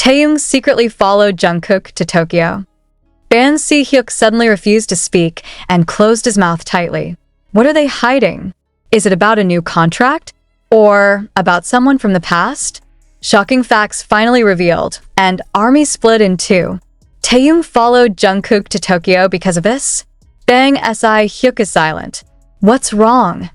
Taehyung secretly followed Jungkook to Tokyo. Si Hyuk suddenly refused to speak and closed his mouth tightly. What are they hiding? Is it about a new contract? Or about someone from the past? Shocking facts finally revealed, and ARMY split in two. Taehyung followed Jungkook to Tokyo because of this? Si Hyuk is silent. What's wrong?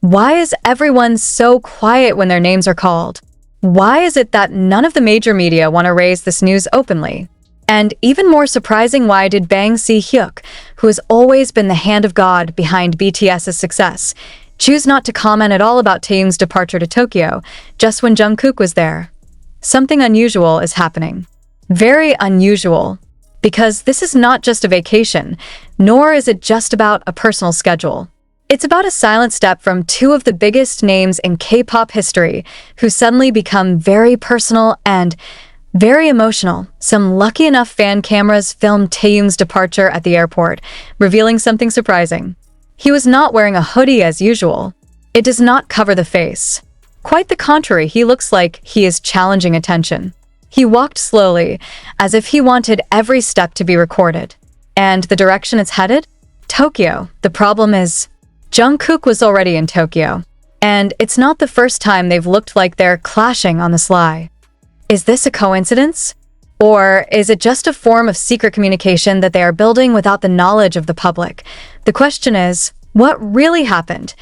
Why is everyone so quiet when their names are called? Why is it that none of the major media want to raise this news openly? And even more surprising, why did Si Hyuk, who has always been the hand of God behind BTS's success, choose not to comment at all about Taehyung's departure to Tokyo just when Jungkook was there? Something unusual is happening. Very unusual. Because this is not just a vacation, nor is it just about a personal schedule. It's about a silent step from two of the biggest names in K-pop history who suddenly become very personal and very emotional. Some lucky enough fan cameras filmed Taehyung's departure at the airport, revealing something surprising. He was not wearing a hoodie as usual. It does not cover the face. Quite the contrary, he looks like he is challenging attention. He walked slowly, as if he wanted every step to be recorded. And the direction it's headed? Tokyo. The problem is, Jungkook was already in Tokyo. And it's not the first time they've looked like they're clashing on the sly. Is this a coincidence? Or is it just a form of secret communication that they are building without the knowledge of the public? The question is, what really happened?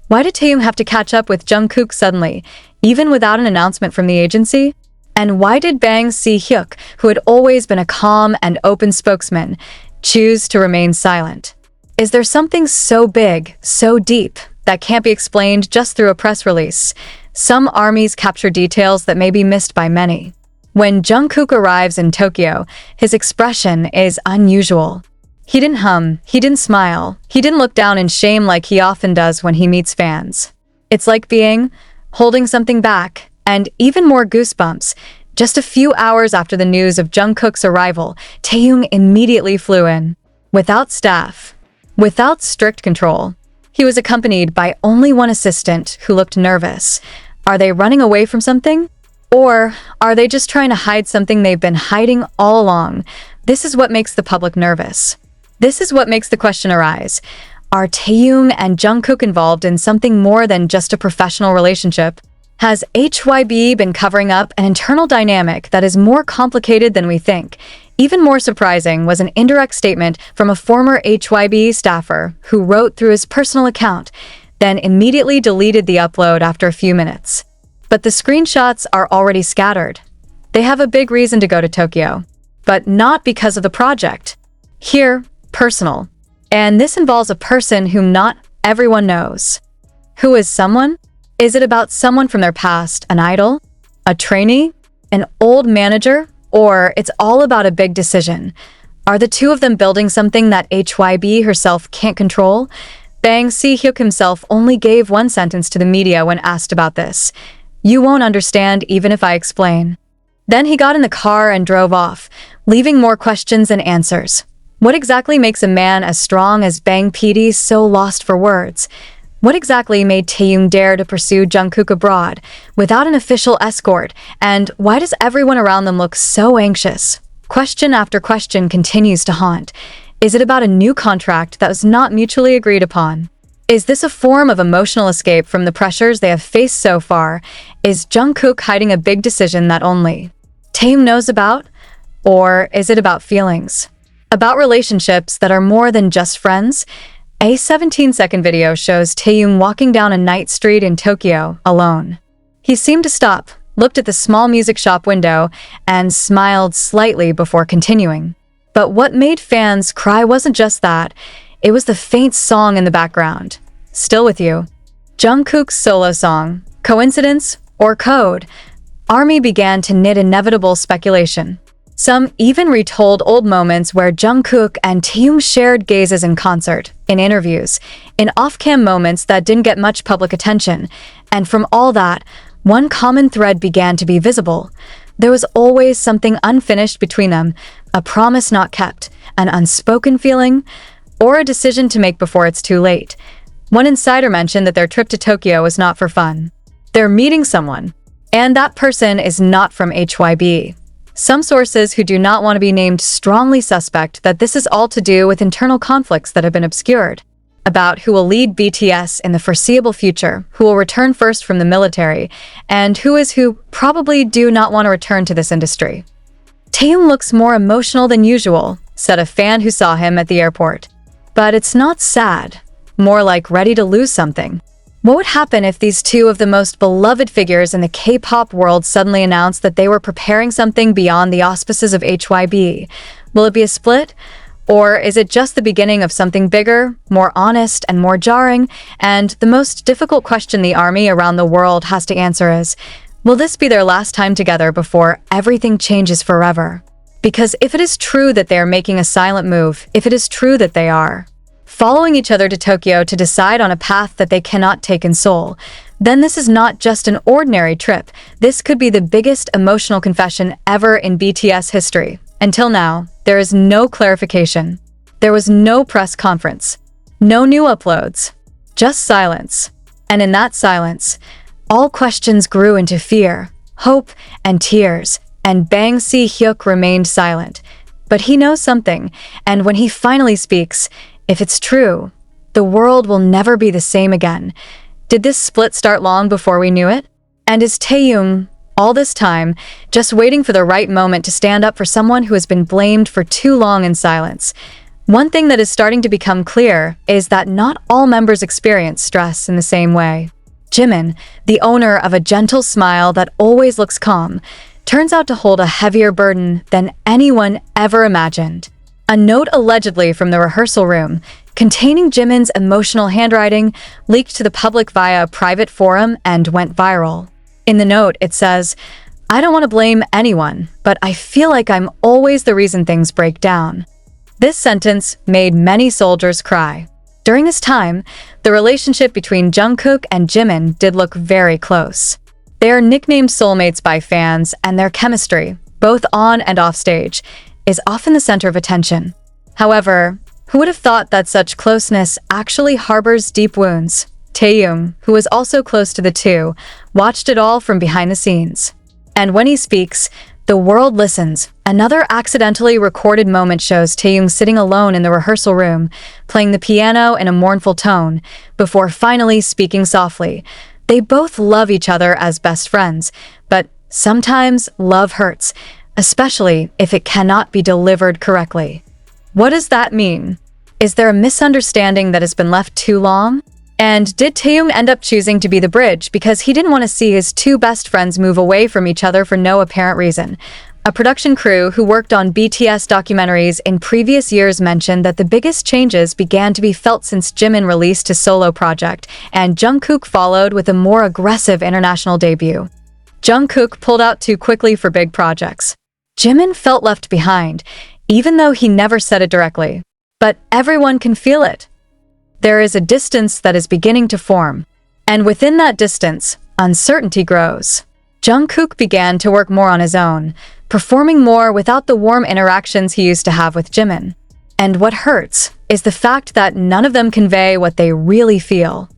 Why did Taehyung have to catch up with Jungkook suddenly, even without an announcement from the agency? And why did Si Hyuk, who had always been a calm and open spokesman, choose to remain silent? Is there something so big, so deep, that can't be explained just through a press release? Some armies capture details that may be missed by many. When Jungkook arrives in Tokyo, his expression is unusual. He didn't hum, he didn't smile, he didn't look down in shame like he often does when he meets fans. It's like holding something back, and even more goosebumps. Just a few hours after the news of Jungkook's arrival, Taehyung immediately flew in. Without staff, without strict control. He was accompanied by only one assistant who looked nervous. Are they running away from something? Or are they just trying to hide something they've been hiding all along? This is what makes the public nervous. This is what makes the question arise. Are Taehyung and Jungkook involved in something more than just a professional relationship? Has HYB been covering up an internal dynamic that is more complicated than we think? Even more surprising was an indirect statement from a former HYB staffer who wrote through his personal account, then immediately deleted the upload after a few minutes. But the screenshots are already scattered. They have a big reason to go to Tokyo, but not because of the project. Here, personal. And this involves a person whom not everyone knows. Who is someone? Is it about someone from their past, an idol, a trainee, an old manager, or it's all about a big decision? Are the two of them building something that HYB herself can't control? Si Hyuk himself only gave one sentence to the media when asked about this. You won't understand even if I explain. Then he got in the car and drove off, leaving more questions than answers. What exactly makes a man as strong as Bang PD so lost for words? What exactly made Taehyung dare to pursue Jungkook abroad without an official escort, and why does everyone around them look so anxious? Question after question continues to haunt. Is it about a new contract that was not mutually agreed upon? Is this a form of emotional escape from the pressures they have faced so far? Is Jungkook hiding a big decision that only Taehyung knows about? Or is it about feelings? About relationships that are more than just friends? A 17-second video shows Taehyung walking down a night street in Tokyo alone. He seemed to stop, looked at the small music shop window, and smiled slightly before continuing. But what made fans cry wasn't just that. It was the faint song in the background. Still With You. Jungkook's solo song. Coincidence or code? ARMY began to knit inevitable speculation. Some even retold old moments where Jungkook and Taehyung shared gazes in concert, in interviews, in off-cam moments that didn't get much public attention. And from all that, one common thread began to be visible. There was always something unfinished between them, a promise not kept, an unspoken feeling, or a decision to make before it's too late. One insider mentioned that their trip to Tokyo was not for fun. They're meeting someone, and that person is not from HYB. Some sources who do not want to be named strongly suspect that this is all to do with internal conflicts that have been obscured, about who will lead BTS in the foreseeable future, who will return first from the military, and who probably do not want to return to this industry. Taehyung looks more emotional than usual, said a fan who saw him at the airport. But it's not sad, more like ready to lose something. What would happen if these two of the most beloved figures in the K-pop world suddenly announced that they were preparing something beyond the auspices of HYB? Will it be a split? Or is it just the beginning of something bigger, more honest, and more jarring? And the most difficult question the ARMY around the world has to answer is, will this be their last time together before everything changes forever? Because if it is true that they are making a silent move, if it is true that they are following each other to Tokyo to decide on a path that they cannot take in Seoul, then this is not just an ordinary trip. This could be the biggest emotional confession ever in BTS history. Until now, there is no clarification. There was no press conference, no new uploads, just silence. And in that silence, all questions grew into fear, hope, and tears, and Si Hyuk remained silent. But he knows something, and when he finally speaks, if it's true, the world will never be the same again. Did this split start long before we knew it? And is Taehyung, all this time, just waiting for the right moment to stand up for someone who has been blamed for too long in silence? One thing that is starting to become clear is that not all members experience stress in the same way. Jimin, the owner of a gentle smile that always looks calm, turns out to hold a heavier burden than anyone ever imagined. A note allegedly from the rehearsal room, containing Jimin's emotional handwriting, leaked to the public via a private forum and went viral. In the note, it says, "I don't want to blame anyone, but I feel like I'm always the reason things break down." This sentence made many soldiers cry. During this time, the relationship between Jungkook and Jimin did look very close. They are nicknamed soulmates by fans, and their chemistry, both on and off stage, is often the center of attention. However, who would have thought that such closeness actually harbors deep wounds? Taehyung, who was also close to the two, watched it all from behind the scenes. And when he speaks, the world listens. Another accidentally recorded moment shows Taehyung sitting alone in the rehearsal room, playing the piano in a mournful tone, before finally speaking softly. They both love each other as best friends, but sometimes love hurts, especially if it cannot be delivered correctly. What does that mean? Is there a misunderstanding that has been left too long? And did Taehyung end up choosing to be the bridge because he didn't want to see his two best friends move away from each other for no apparent reason? A production crew who worked on BTS documentaries in previous years mentioned that the biggest changes began to be felt since Jimin released his solo project, and Jungkook followed with a more aggressive international debut. Jungkook pulled out too quickly for big projects. Jimin felt left behind, even though he never said it directly. But everyone can feel it. There is a distance that is beginning to form, and within that distance, uncertainty grows. Jungkook began to work more on his own, performing more without the warm interactions he used to have with Jimin. And what hurts is the fact that none of them convey what they really feel.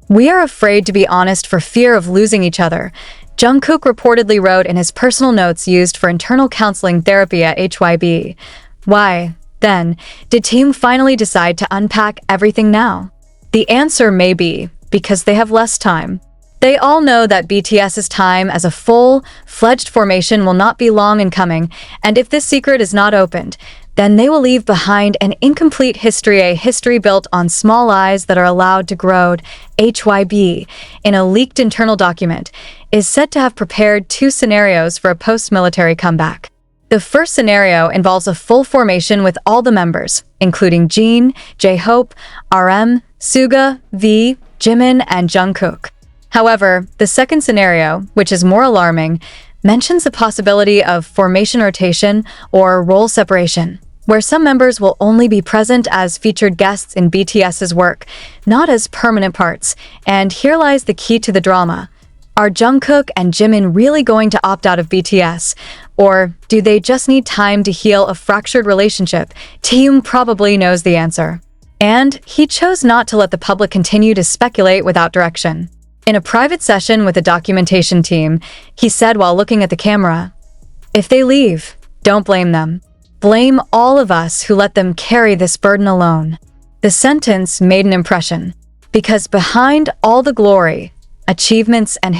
"We are afraid to be honest for fear of losing each other," Jungkook reportedly wrote in his personal notes used for internal counseling therapy at HYB. Why, then, did Taehyung finally decide to unpack everything now? The answer may be because they have less time. They all know that BTS's time as a full-fledged formation will not be long in coming, and if this secret is not opened, then they will leave behind an incomplete history, a history built on small lies that are allowed to grow. HYB, in a leaked internal document, is said to have prepared two scenarios for a post-military comeback. The first scenario involves a full formation with all the members, including Jin, J-Hope, RM, Suga, V, Jimin, and Jungkook. However, the second scenario, which is more alarming, mentions the possibility of formation rotation or role separation, where some members will only be present as featured guests in BTS's work, not as permanent parts. And here lies the key to the drama. Are Jungkook and Jimin really going to opt out of BTS? Or do they just need time to heal a fractured relationship? Taehyung probably knows the answer. And he chose not to let the public continue to speculate without direction. In a private session with the documentation team, he said while looking at the camera, If they leave, don't blame them. Blame all of us who let them carry this burden alone. The sentence made an impression, because behind all the glory, achievements, and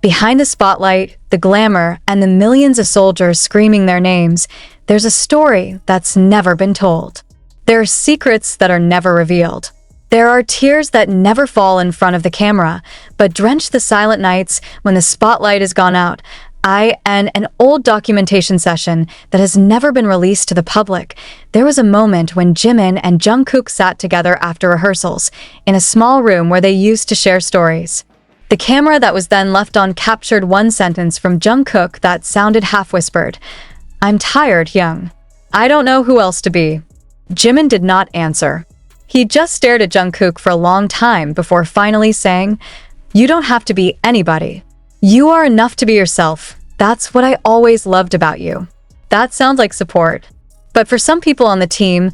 behind the spotlight, the glamour, and the millions of soldiers screaming their names, there's a story that's never been told. There are secrets that are never revealed. There are tears that never fall in front of the camera, but drench the silent nights when the spotlight has gone out. In an old documentation session that has never been released to the public, there was a moment when Jimin and Jungkook sat together after rehearsals in a small room where they used to share stories. The camera that was then left on captured one sentence from Jungkook that sounded half-whispered. "I'm tired, Young. I don't know who else to be." Jimin did not answer. He just stared at Jungkook for a long time before finally saying, "You don't have to be anybody. You are enough to be yourself. That's what I always loved about you." That sounds like support. But for some people on the team,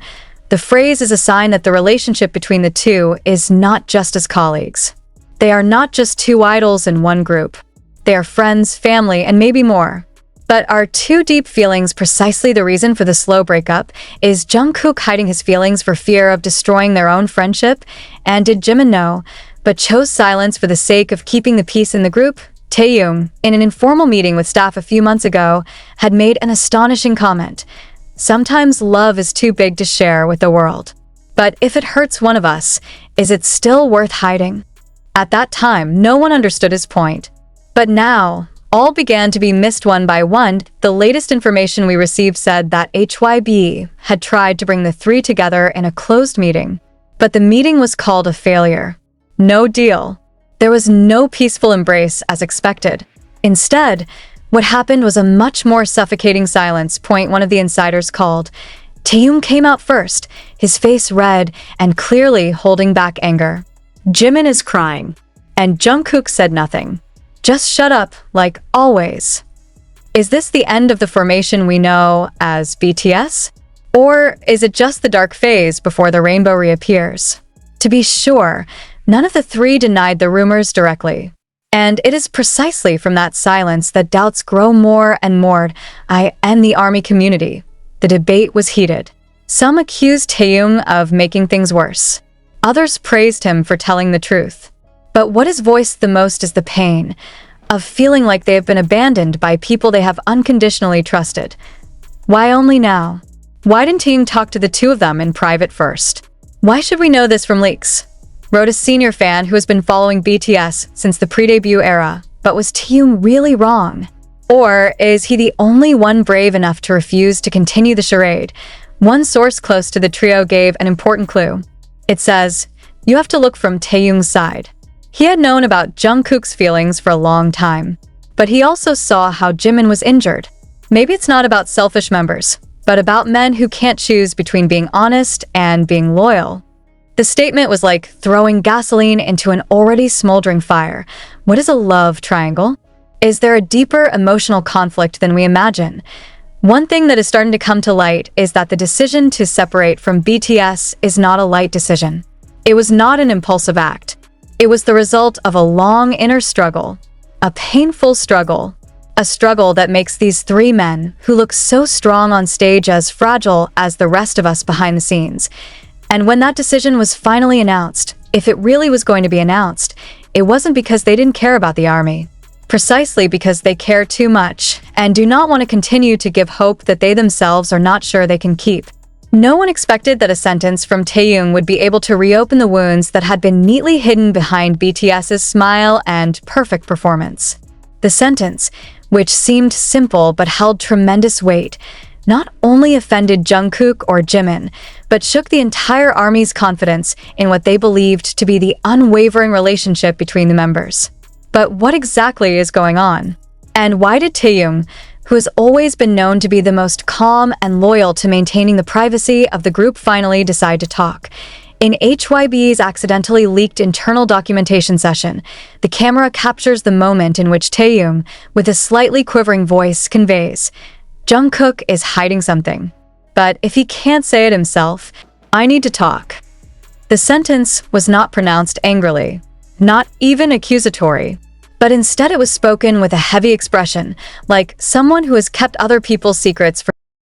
the phrase is a sign that the relationship between the two is not just as colleagues. They are not just two idols in one group. They are friends, family, and maybe more. But are two deep feelings precisely the reason for the slow breakup? Is Jungkook hiding his feelings for fear of destroying their own friendship? And did Jimin know, but chose silence for the sake of keeping the peace in the group? Taehyung, in an informal meeting with staff a few months ago, had made an astonishing comment. "Sometimes love is too big to share with the world. But if it hurts one of us, is it still worth hiding?" At that time, no one understood his point. But now, all began to be missed one by one. The latest information we received said that HYB had tried to bring the three together in a closed meeting. But the meeting was called a failure. No deal. There was no peaceful embrace as expected. Instead, what happened was a much more suffocating silence. One of the insiders called. Taehyung came out first, his face red and clearly holding back anger. "Jimin is crying." And Jungkook said nothing. Just shut up, like always. Is this the end of the formation we know as BTS? Or is it just the dark phase before the rainbow reappears? To be sure, none of the three denied the rumors directly. And it is precisely from that silence that doubts grow more and more. In the army community, the debate was heated. Some accused Taehyung of making things worse. Others praised him for telling the truth. But what is voiced the most is the pain of feeling like they have been abandoned by people they have unconditionally trusted. Why only now? Why didn't Taehyung talk to the two of them in private first? Why should we know this from leaks? Wrote a senior fan who has been following BTS since the pre-debut era. But was Taehyung really wrong? Or is he the only one brave enough to refuse to continue the charade? One source close to the trio gave an important clue. It says, "You have to look from Taehyung's side." He had known about Jungkook's feelings for a long time, but he also saw how Jimin was injured. Maybe it's not about selfish members, but about men who can't choose between being honest and being loyal. The statement was like throwing gasoline into an already smoldering fire. What is a love triangle? Is there a deeper emotional conflict than we imagine? One thing that is starting to come to light is that the decision to separate from BTS is not a light decision. It was not an impulsive act. It was the result of a long inner struggle, a painful struggle, a struggle that makes these three men, who look so strong on stage, as fragile as the rest of us behind the scenes. And when that decision was finally announced, if it really was going to be announced, it wasn't because they didn't care about the army. Precisely because they care too much and do not want to continue to give hope that they themselves are not sure they can keep. No one expected that a sentence from Taehyung would be able to reopen the wounds that had been neatly hidden behind BTS's smile and perfect performance. The sentence, which seemed simple but held tremendous weight, not only offended Jungkook or Jimin, but shook the entire army's confidence in what they believed to be the unwavering relationship between the members. But what exactly is going on? And why did Taehyung, who has always been known to be the most calm and loyal to maintaining the privacy of the group, finally decide to talk? In HYB's accidentally leaked internal documentation session, the camera captures the moment in which Taehyung, with a slightly quivering voice, conveys, "Jungkook is hiding something. But if he can't say it himself, I need to talk." The sentence was not pronounced angrily, not even accusatory. but instead it was spoken with a heavy expression, like someone who has kept other people's secrets for